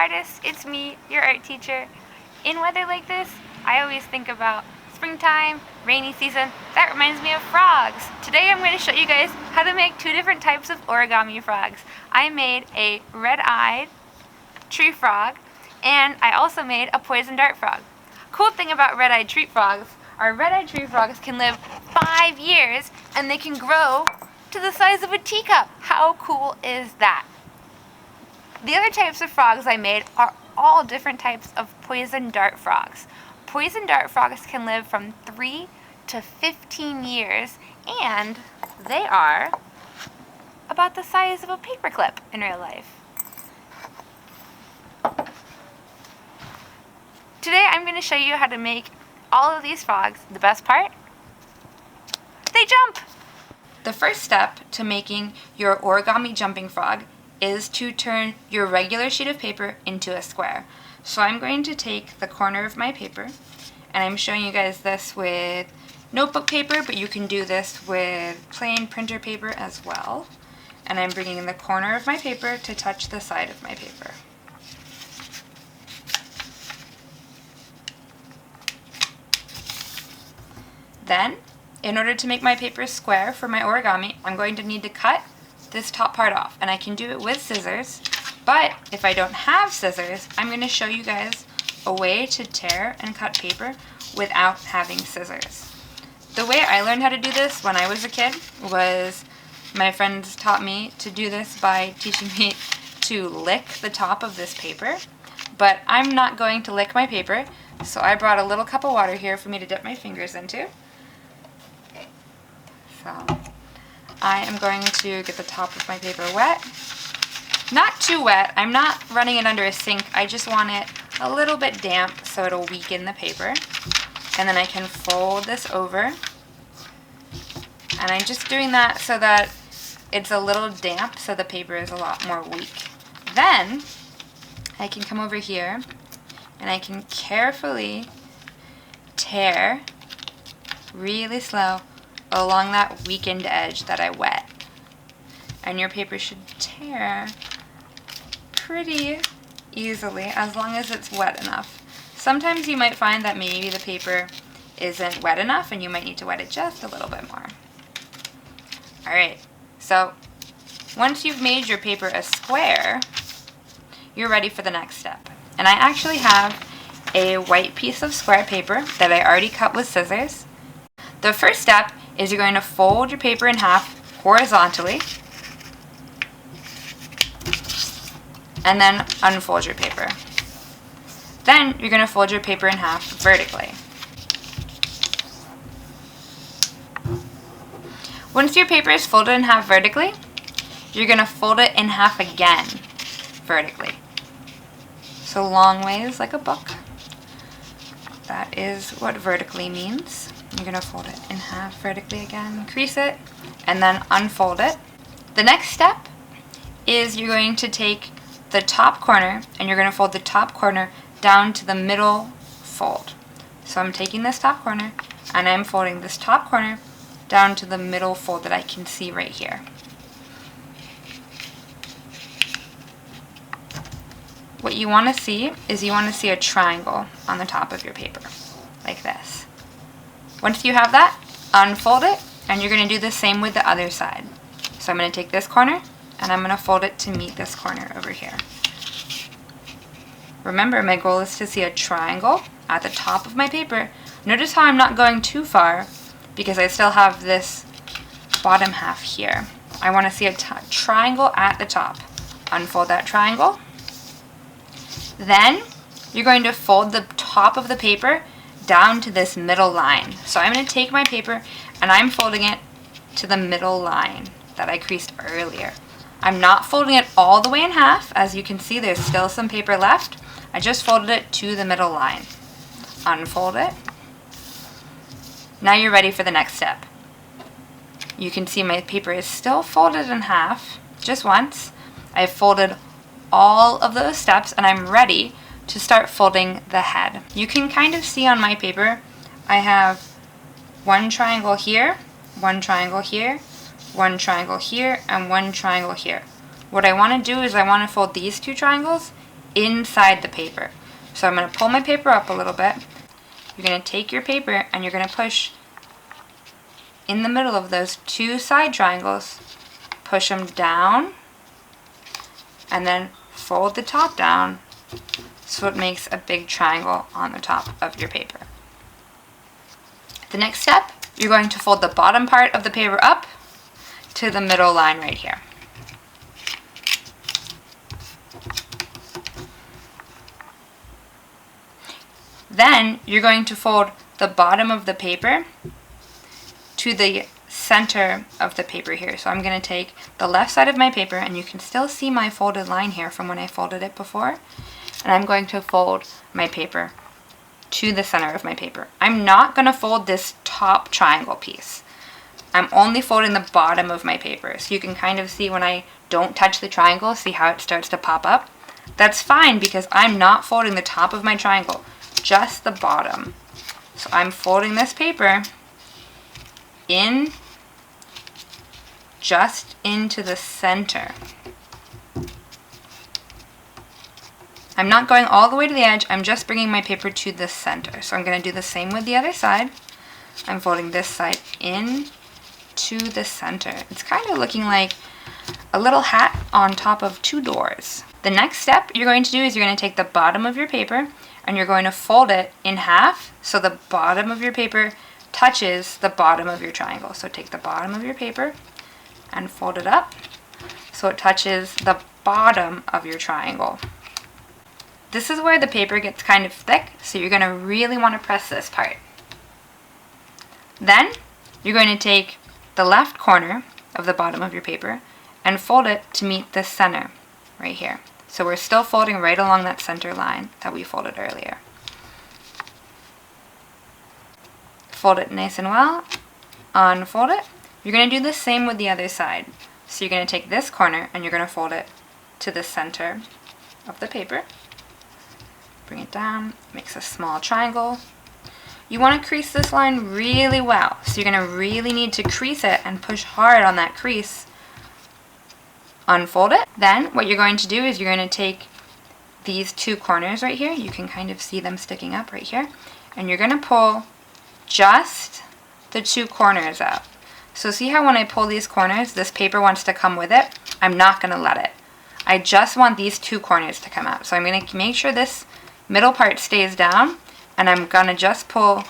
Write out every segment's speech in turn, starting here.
artists, it's me, your art teacher. In weather like this, I always think about springtime, rainy season. That reminds me of frogs. Today I'm going to show you guys how to make 2 different types of origami frogs. I made a red-eyed tree frog, and I also made a poison dart frog. Cool thing about red-eyed tree frogs, our red-eyed tree frogs can live 5 years and they can grow to the size of a teacup. How cool is that? The other types of frogs I made are all different types of poison dart frogs. Poison dart frogs can live from 3 to 15 years, and they are about the size of a paperclip in real life. Today I'm going to show you how to make all of these frogs. The best part? They jump! The first step to making your origami jumping frog is to turn your regular sheet of paper into a square. So I'm going to take the corner of my paper, and I'm showing you guys this with notebook paper, but you can do this with plain printer paper as well. And I'm bringing the corner of my paper to touch the side of my paper. Then, in order to make my paper square for my origami, I'm going to need to cut this top part off, and I can do it with scissors, but if I don't have scissors, I'm going to show you guys a way to tear and cut paper without having scissors. The way I learned how to do this when I was a kid was my friends taught me to do this by teaching me to lick the top of this paper, but I'm not going to lick my paper, so I brought a little cup of water here for me to dip my fingers into. So I am going to get the top of my paper wet. Not too wet. I'm not running it under a sink. I just want it a little bit damp so it'll weaken the paper. And then I can fold this over. And I'm just doing that so that it's a little damp so the paper is a lot more weak. Then I can come over here and I can carefully tear really slow along that weakened edge that I wet. And your paper should tear pretty easily as long as it's wet enough. Sometimes you might find that maybe the paper isn't wet enough and you might need to wet it just a little bit more. Alright, so once you've made your paper a square, you're ready for the next step. And I actually have a white piece of square paper that I already cut with scissors. The first step is you're going to fold your paper in half horizontally and then unfold your paper. Then you're going to fold your paper in half vertically. Once your paper is folded in half vertically, you're going to fold it in half again vertically. So long ways like a book. That is what vertically means. You're going to fold it in half vertically again, crease it, and then unfold it. The next step is you're going to take the top corner and you're going to fold the top corner down to the middle fold. So I'm taking this top corner and I'm folding this top corner down to the middle fold that I can see right here. What you want to see is you want to see a triangle on the top of your paper, like this. Once you have that, unfold it, and you're going to do the same with the other side. So I'm going to take this corner, and I'm going to fold it to meet this corner over here. Remember, my goal is to see a triangle at the top of my paper. Notice how I'm not going too far, because I still have this bottom half here. I want to see a triangle at the top. Unfold that triangle. Then, you're going to fold the top of the paper down to this middle line. So I'm going to take my paper and I'm folding it to the middle line that I creased earlier. I'm not folding it all the way in half. As you can see, there's still some paper left. I just folded it to the middle line. Unfold it. Now you're ready for the next step. You can see my paper is still folded in half, just once. I've folded all of those steps and I'm ready to start folding the head. You can kind of see on my paper, I have one triangle here, one triangle here, one triangle here, and one triangle here. What I want to do is I want to fold these 2 triangles inside the paper. So I'm going to pull my paper up a little bit. You're going to take your paper and you're going to push in the middle of those two side triangles, push them down, and then fold the top down so it makes a big triangle on the top of your paper. The next step, you're going to fold the bottom part of the paper up to the middle line right here. Then you're going to fold the bottom of the paper to the center of the paper here. So I'm going to take the left side of my paper, and you can still see my folded line here from when I folded it before, and I'm going to fold my paper to the center of my paper. I'm not going to fold this top triangle piece. I'm only folding the bottom of my paper. So you can kind of see when I don't touch the triangle, see how it starts to pop up? That's fine because I'm not folding the top of my triangle, just the bottom. So I'm folding this paper in just into the center. I'm not going all the way to the edge, I'm just bringing my paper to the center. So I'm going to do the same with the other side. I'm folding this side in to the center. It's kind of looking like a little hat on top of two doors. The next step you're going to do is you're going to take the bottom of your paper and you're going to fold it in half so the bottom of your paper touches the bottom of your triangle. So take the bottom of your paper and fold it up so it touches the bottom of your triangle. This is where the paper gets kind of thick, so you're going to really want to press this part. Then you're going to take the left corner of the bottom of your paper and fold it to meet the center right here. So we're still folding right along that center line that we folded earlier. Fold it nice and well, unfold it. You're going to do the same with the other side. So you're going to take this corner and you're going to fold it to the center of the paper. Bring it down, makes a small triangle. You want to crease this line really well. So you're going to really need to crease it and push hard on that crease. Unfold it. Then what you're going to do is you're going to take these two corners right here. You can kind of see them sticking up right here. And you're going to pull just the two corners out. So see how when I pull these corners, this paper wants to come with it? I'm not going to let it. I just want these two corners to come out. So I'm going to make sure this middle part stays down, and I'm going to just pull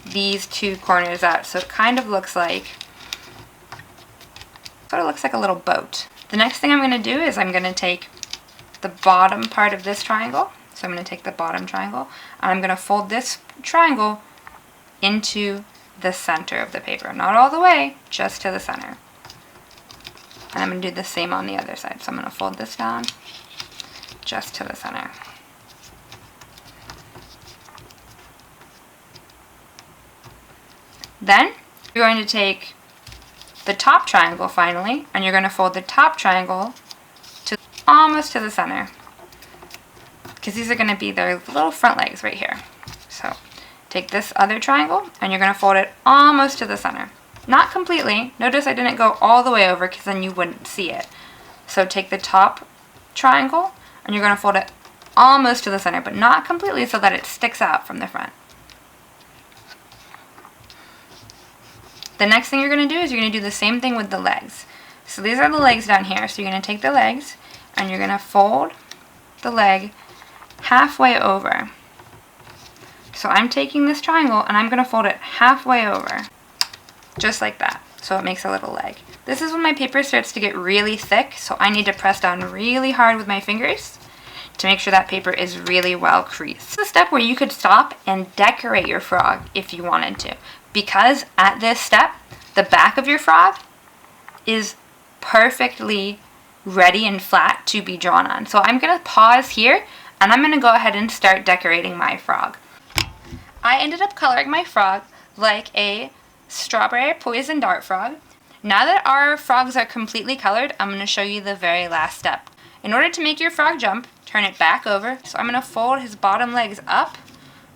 these two corners out. So it kind of looks like, a little boat. The next thing I'm going to do is I'm going to take the bottom part of this triangle. So I'm going to take the bottom triangle, and I'm going to fold this triangle into the center of the paper. Not all the way, just to the center. And I'm going to do the same on the other side. So I'm going to fold this down just to the center. Then you're going to take the top triangle finally, and you're going to fold the top triangle to almost to the center. Because these are going to be their little front legs right here. So take this other triangle and you're going to fold it almost to the center. Not completely. Notice I didn't go all the way over because then you wouldn't see it. So take the top triangle and you're going to fold it almost to the center, but not completely so that it sticks out from the front. The next thing you're going to do is you're going to do the same thing with the legs. So these are the legs down here. So you're going to take the legs and you're going to fold the leg halfway over. So I'm taking this triangle and I'm going to fold it halfway over. Just like that. So it makes a little leg. This is when my paper starts to get really thick, so I need to press down really hard with my fingers to make sure that paper is really well creased. This is a step where you could stop and decorate your frog if you wanted to. Because at this step, the back of your frog is perfectly ready and flat to be drawn on. So I'm going to pause here and I'm going to go ahead and start decorating my frog. I ended up coloring my frog like a strawberry poison dart frog. Now that our frogs are completely colored, I'm going to show you the very last step. In order to make your frog jump, turn it back over. So I'm going to fold his bottom legs up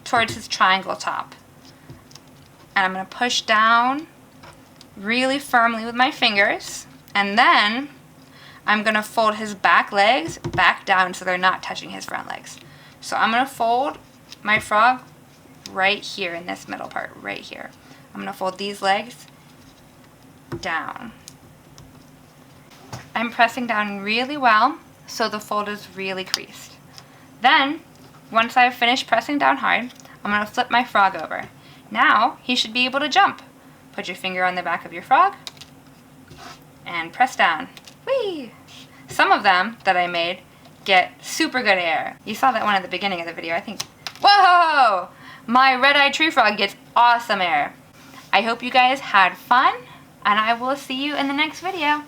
towards his triangle top. And I'm going to push down really firmly with my fingers. And then I'm going to fold his back legs back down so they're not touching his front legs. So I'm going to fold my frog right here in this middle part, right here. I'm going to fold these legs down. I'm pressing down really well so the fold is really creased. Then, once I've finished pressing down hard, I'm going to flip my frog over. Now, he should be able to jump. Put your finger on the back of your frog and press down. Whee! Some of them that I made get super good air. You saw that one at the beginning of the video, I think. Whoa! My red-eyed tree frog gets awesome air. I hope you guys had fun, and I will see you in the next video.